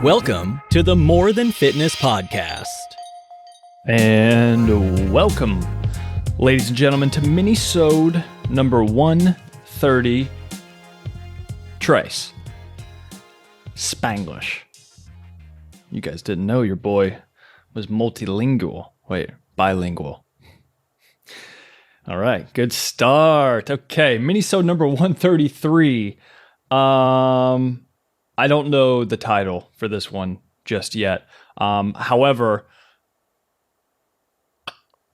Welcome to the More Than Fitness podcast. And welcome, ladies and gentlemen, to Minisode number 130. Trace. Spanglish. You guys didn't know your boy was multilingual. Wait, bilingual. All right, good start. Okay, Minisode number 133. I don't know the title for this one just yet. However,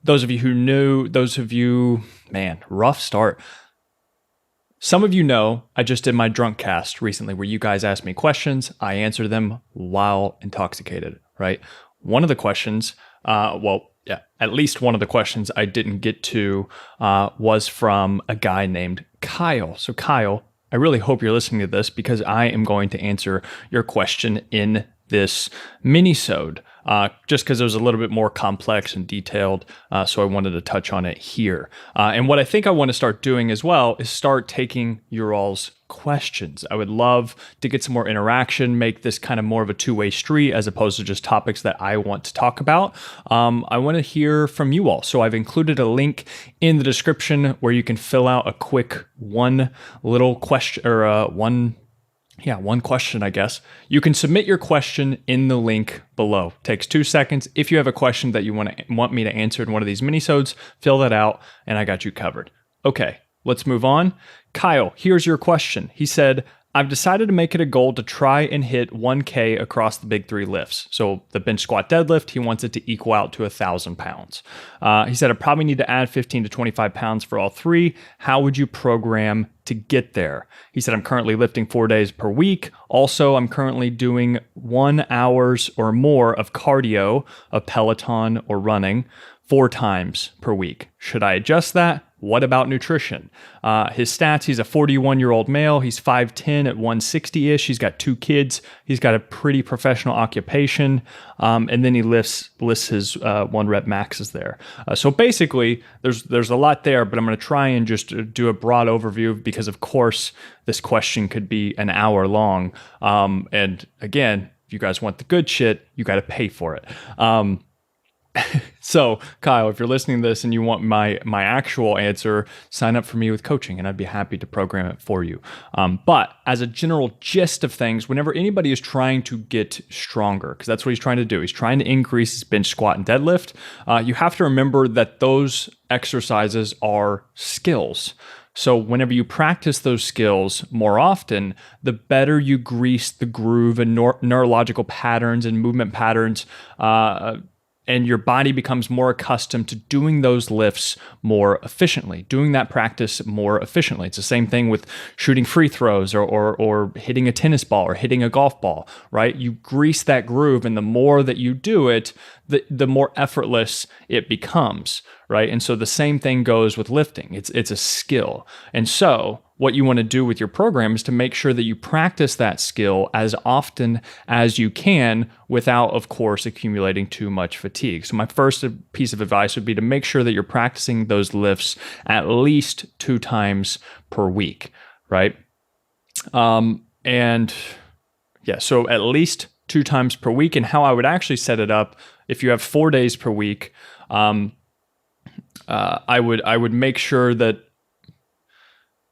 those of you, man, rough start. Some of you know I just did my drunk cast recently where you guys asked me questions. I answered them while intoxicated, right? One of the questions, at least one of the questions I didn't get to was from a guy named Kyle. So Kyle, I really hope you're listening to this because I am going to answer your question in this minisode, just because it was a little bit more complex and detailed, so I wanted to touch on it here. And what I think I want to start doing as well is start taking your all's questions. I would love to get some more interaction, make this kind of more of a two-way street as opposed to just topics that I want to talk about. I want to hear from you all. So I've included a link in the description where you can fill out a quick one question, I guess. You can submit your question in the link below. Takes 2 seconds. If you have a question that you want me to answer in one of these minisodes, fill that out and I got you covered. Okay, let's move on. Kyle, here's your question. He said, I've decided to make it a goal to try and hit 1K across the big three lifts. So the bench squat deadlift, he wants it to equal out to 1,000 pounds. He said, I probably need to add 15 to 25 pounds for all three. How would you program to get there? He said, I'm currently lifting 4 days per week. Also, I'm currently doing 1 hour or more of cardio, of Pelaton or running 4 times per week. Should I adjust that? What about nutrition? His stats, he's a 41-year-old male. He's 5'10" at 160-ish. He's got 2 kids. He's got a pretty professional occupation. And then he lists his 1 rep maxes there. So basically, there's a lot there, but I'm going to try and just do a broad overview because, of course, this question could be an hour long. And again, if you guys want the good shit, you got to pay for it. So, Kyle, if you're listening to this and you want my actual answer, sign up for me with coaching and I'd be happy to program it for you. But as a general gist of things, whenever anybody is trying to get stronger, because that's what he's trying to do, he's trying to increase his bench squat and deadlift, you have to remember that those exercises are skills. So whenever you practice those skills more often, the better you grease the groove and neurological patterns and movement patterns, and your body becomes more accustomed to doing those lifts more efficiently, doing that practice more efficiently. It's the same thing with shooting free throws or hitting a tennis ball or hitting a golf ball, right? You grease that groove, and the more that you do it, the more effortless it becomes, right? And so the same thing goes with lifting. It's a skill. And so what you want to do with your program is to make sure that you practice that skill as often as you can without, of course, accumulating too much fatigue. So my first piece of advice would be to make sure that you're practicing those lifts at least 2 times per week, right? So at least 2 times per week. And how I would actually set it up, if you have 4 days per week, I would make sure that,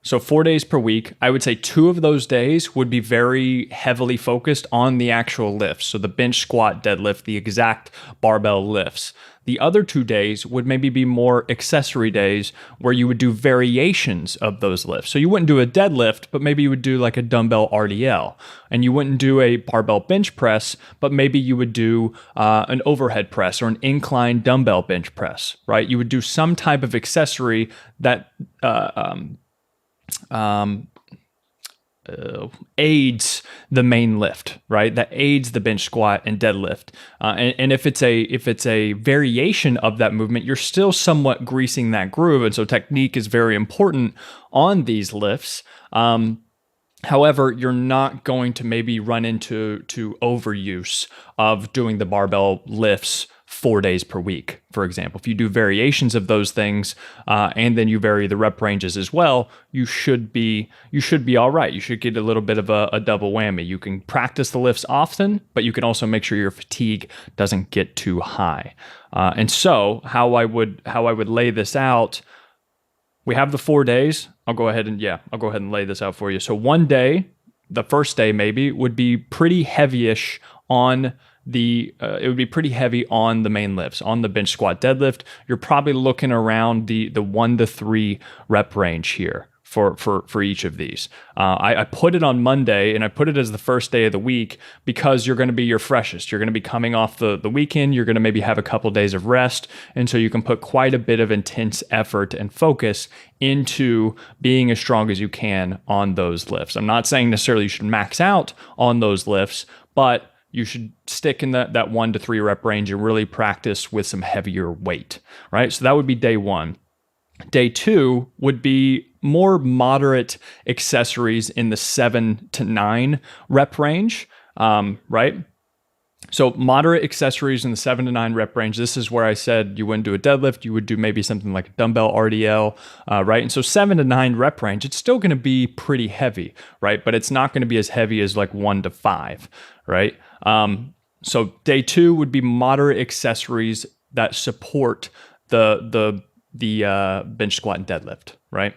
so 4 days per week, I would say 2 of those days would be very heavily focused on the actual lifts. So the bench, squat, deadlift, the exact barbell lifts. The other 2 days would maybe be more accessory days where you would do variations of those lifts. So you wouldn't do a deadlift, but maybe you would do like a dumbbell RDL. And you wouldn't do a barbell bench press, but maybe you would do an overhead press or an incline dumbbell bench press, right? You would do some type of accessory that aids the main lift, right? That aids the bench squat and deadlift. And if it's a variation of that movement, you're still somewhat greasing that groove. And so technique is very important on these lifts. However, you're not going to maybe run into overuse of doing the barbell lifts 4 days per week, for example. If you do variations of those things, and then you vary the rep ranges as well, you should be all right. You should get a little bit of a double whammy. You can practice the lifts often, but you can also make sure your fatigue doesn't get too high. And so how I would lay this out, we have the 4 days. I'll go ahead and lay this out for you. So one day, the first day maybe, would be pretty heavyish on it would be pretty heavy on the main lifts. On the bench, squat, deadlift, you're probably looking around the 1 to 3 rep range here for each of these. I put it on Monday, and I put it as the first day of the week because you're going to be your freshest. You're going to be coming off the weekend. You're going to maybe have a couple days of rest. And so you can put quite a bit of intense effort and focus into being as strong as you can on those lifts. I'm not saying necessarily you should max out on those lifts, but you should stick in that 1 to 3 rep range and really practice with some heavier weight, right? So that would be day 1. Day 2 would be more moderate accessories in the 7 to 9 rep range, right? So moderate accessories in the 7 to 9 rep range. This is where I said you wouldn't do a deadlift. You would do maybe something like a dumbbell RDL, right? And so 7 to 9 rep range, it's still going to be pretty heavy, right? But it's not going to be as heavy as like 1 to 5, right? So day 2 would be moderate accessories that support the bench, squat, and deadlift, right?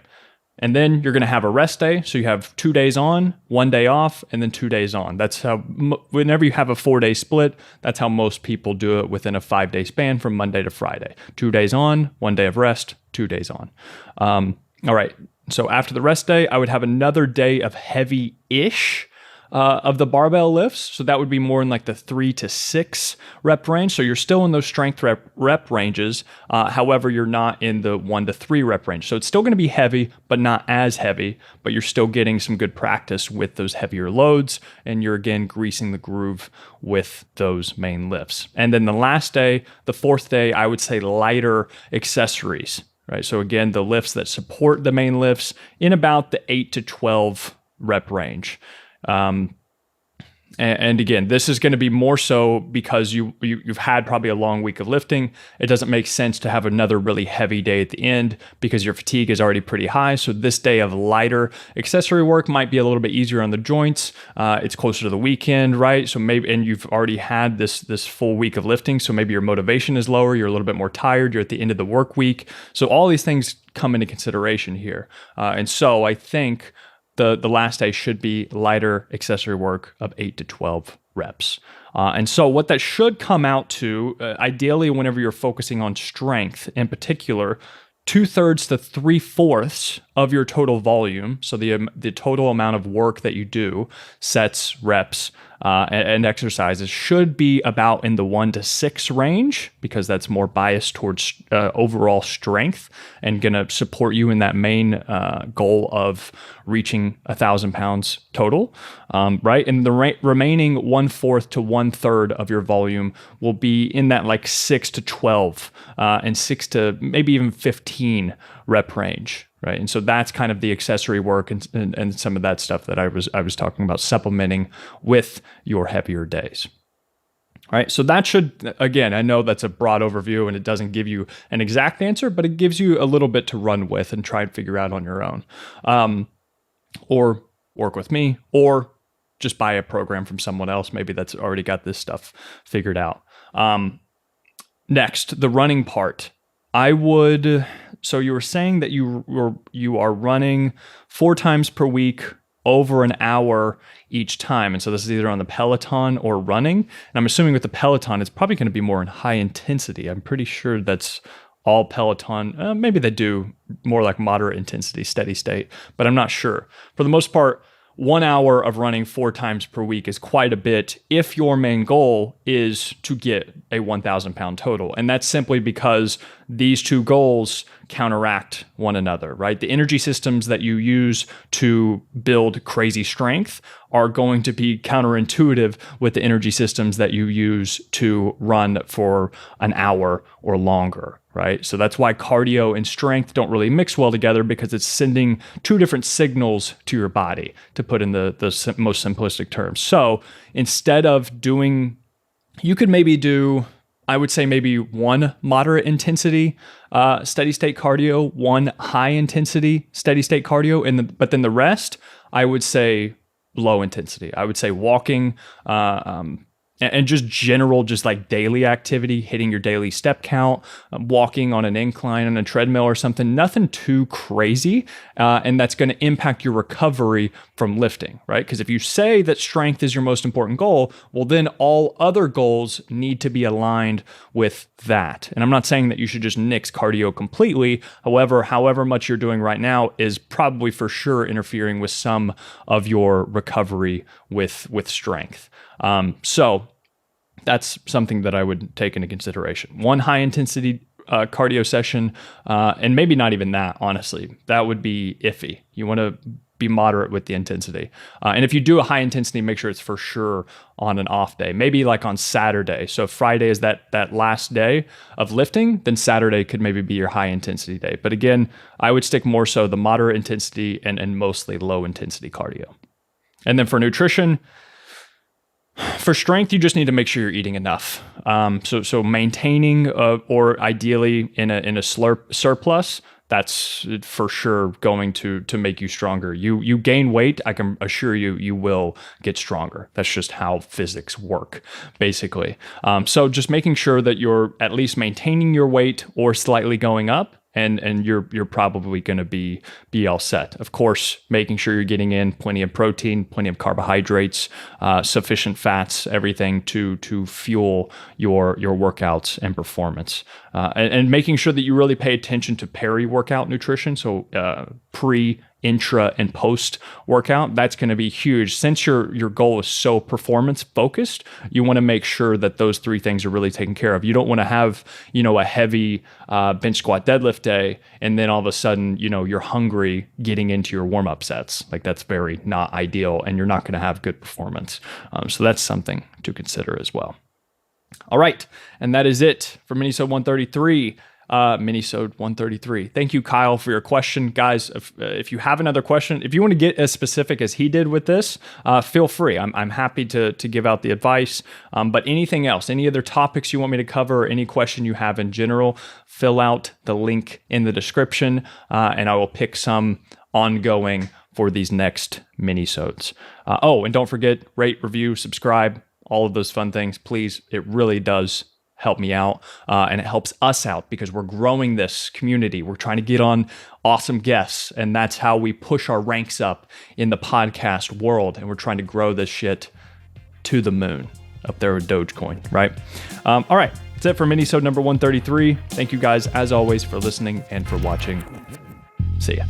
And then you're going to have a rest day. So you have 2 days on, 1 day off, and then 2 days on. That's how, whenever you have a 4-day split, that's how most people do it within a 5-day span from Monday to Friday. 2 days on, 1 day of rest, 2 days on. All right. So after the rest day, I would have another day of heavy-ish of the barbell lifts. So that would be more in like the 3 to 6 rep range. So you're still in those strength rep ranges. However, you're not in the 1 to 3 rep range. So it's still going to be heavy, but not as heavy, but you're still getting some good practice with those heavier loads. And you're again greasing the groove with those main lifts. And then the last day, the 4th day, I would say lighter accessories, right? So again, the lifts that support the main lifts in about the 8 to 12 rep range. And again, this is going to be more so because you've had probably a long week of lifting. It doesn't make sense to have another really heavy day at the end because your fatigue is already pretty high. So this day of lighter accessory work might be a little bit easier on the joints. It's closer to the weekend, right? So maybe, and you've already had this full week of lifting. So maybe your motivation is lower. You're a little bit more tired. You're at the end of the work week. So all these things come into consideration here. And so I think the last day should be lighter accessory work of 8 to 12 reps. And so what that should come out to, ideally whenever you're focusing on strength in particular, 2/3 to 3/4 of your total volume, so the total amount of work that you do, sets, reps, and exercises, should be about in the 1 to 6 range, because that's more biased towards overall strength and going to support you in that main goal of reaching 1,000 pounds total, right? And the remaining 1/4 to 1/3 of your volume will be in that like 6 to 12 and 6 to maybe even 15 rep range, right? And so that's kind of the accessory work and some of that stuff that I was talking about, supplementing with your heavier days. All right, so that should, again, I know that's a broad overview and it doesn't give you an exact answer, but it gives you a little bit to run with and try and figure out on your own. Or work with me, or just buy a program from someone else, maybe that's already got this stuff figured out. Next, the running part. So you were saying that you are running 4 times per week over an hour each time. And so this is either on the Peloton or running. And I'm assuming with the Peloton, it's probably going to be more in high intensity. I'm pretty sure that's all Peloton. Maybe they do more like moderate intensity, steady state, but I'm not sure. For the most part, 1 hour of running 4 times per week is quite a bit if your main goal is to get a 1,000 pound total. And that's simply because these two goals counteract one another, right? The energy systems that you use to build crazy strength are going to be counterintuitive with the energy systems that you use to run for an hour or longer, right? So that's why cardio and strength don't really mix well together, because it's sending 2 different signals to your body, to put in the most simplistic terms. So instead of you could maybe do I would say maybe one moderate intensity steady state cardio, one high intensity steady state cardio, but then the rest, I would say low intensity. I would say walking, and just general, just like daily activity, hitting your daily step count, walking on an incline on a treadmill or something, nothing too crazy. And that's going to impact your recovery from lifting, right? Because if you say that strength is your most important goal, well, then all other goals need to be aligned with that. And I'm not saying that you should just nix cardio completely. However much you're doing right now is probably for sure interfering with some of your recovery with strength. So that's something that I would take into consideration. One high intensity cardio session, and maybe not even that, honestly. That would be iffy. You want to be moderate with the intensity. And if you do a high intensity, make sure it's for sure on an off day, maybe like on Saturday. So if Friday is that last day of lifting, then Saturday could maybe be your high intensity day. But again, I would stick more so the moderate intensity and mostly low intensity cardio. And then for nutrition, for strength, you just need to make sure you're eating enough. So maintaining or ideally in a surplus, that's for sure going to make you stronger. You gain weight, I can assure you, you will get stronger. That's just how physics work, basically. So just making sure that you're at least maintaining your weight or slightly going up. And you're probably going to be all set. Of course, making sure you're getting in plenty of protein, plenty of carbohydrates, sufficient fats, everything to fuel your workouts and performance. And making sure that you really pay attention to peri-workout nutrition. So pre, intra, and post workout, that's going to be huge. Since your goal is so performance focused, you want to make sure that those three things are really taken care of. You don't want to have, a heavy bench squat deadlift day, and then all of a sudden, you're hungry getting into your warm-up sets. Like that's very not ideal, and you're not going to have good performance. So that's something to consider as well. All right. And that is it for Minisode 133. Minisode 133. Thank you, Kyle, for your question. Guys, if you have another question, if you want to get as specific as he did with this, feel free. I'm happy to give out the advice. But anything else, any other topics you want me to cover, any question you have in general, fill out the link in the description, and I will pick some ongoing for these next minisodes. And don't forget, rate, review, subscribe, all of those fun things. Please, it really does help me out, and it helps us out because we're growing this community. We're trying to get on awesome guests, and that's how we push our ranks up in the podcast world, and we're trying to grow this shit to the moon up there with Dogecoin, right? All right, that's it for Minisode number 133. Thank you guys, as always, for listening and for watching. See ya.